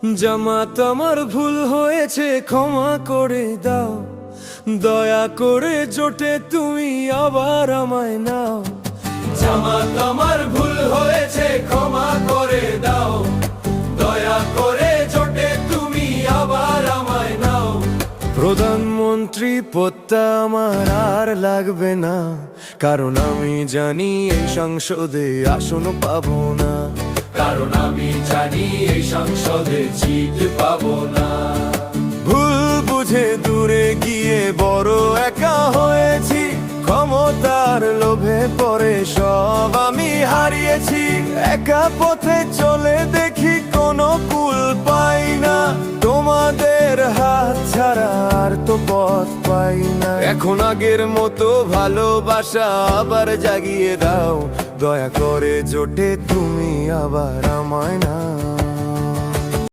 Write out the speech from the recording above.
জামাত আমার ভুল হয়েছে ক্ষমা করে দাও, দয়া করে জোটে তুমি আবার আমায় নাও। জামাত আমার ভুল হয়েছে ক্ষমা করে দাও, দয়া করে জোটে তুমি আবার আমায় নাও। প্রধানমন্ত্রী পদটা আমার আর লাগবে না, কারণ আমি জানি এই সংসদে আসন পাবো না। কারণ আমি জানি এই সংসদে জিত পাবো না। ভুল বুঝে দূরে গিয়ে বড় একা হয়েছি, ক্ষমতার লোভে পড়ে সব আমি হারিয়েছি। একা পথে চলে দেখি কোনো কুল পাই না, তোমাদের হাত ছাড়া আর তো পথ পাই না। এখন আগের মতো ভালোবাসা আবার জাগিয়ে দাও, দয়া করে জোটে তুমি আবার আমায় নাও।